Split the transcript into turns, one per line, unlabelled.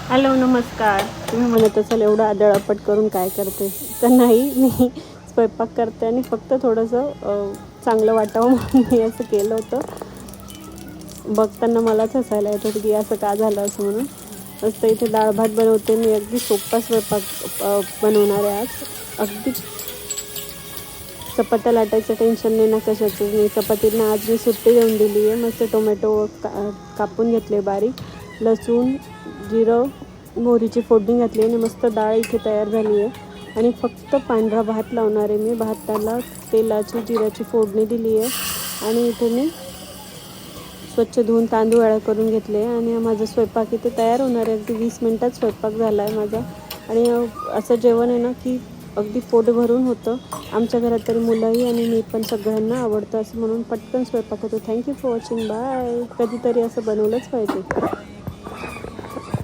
Hello नमस्कार. तुम्ही म्हणत असाल एवढं आदळपट करून काय करते, तर नाही, मी स्वयंपाक करते आणि फक्त थोडंसं चांगलं वाटावं म्हणून मी असं केलं होतं. बघताना मलाच हसायला येत होतं की असं का झालं असं म्हणून. मस्त इथे डाळ भात बनवते मी. अगदी सोपा स्वयंपाक बनवणार आहे आज. अगदी चपात्या लाटायचं टेन्शन नाही ना कशाचं नाही. चपातींना आज मी सुट्टी देऊन दिली आहे. मस्त टोमॅटो कापून घेतले बारीक, लसूण, जिरं, मोहरीची फोडणी घातली आणि मस्त डाळ इथे तयार झाली आहे. आणि फक्त पांढरा भात लावणार आहे मी. भाताला तेलाची जिऱ्याची फोडणी दिली आहे आणि इथे मी स्वच्छ धुवून तांदूळ वेळा करून घेतले आणि माझा स्वयंपाक इथे तयार होणार आहे. अगदी 20 मिनटात स्वयंपाक झाला आहे माझा. आणि असं जेवण आहे ना की अगदी पोट भरून होतं. आमच्या घरात तरी मुलंही आणि मी पण सगळ्यांना आवडतं असं म्हणून पटकन स्वयंपाक होतो. Thank you for watching. बाय. कधीतरी असं बनवलंच पाहिजे.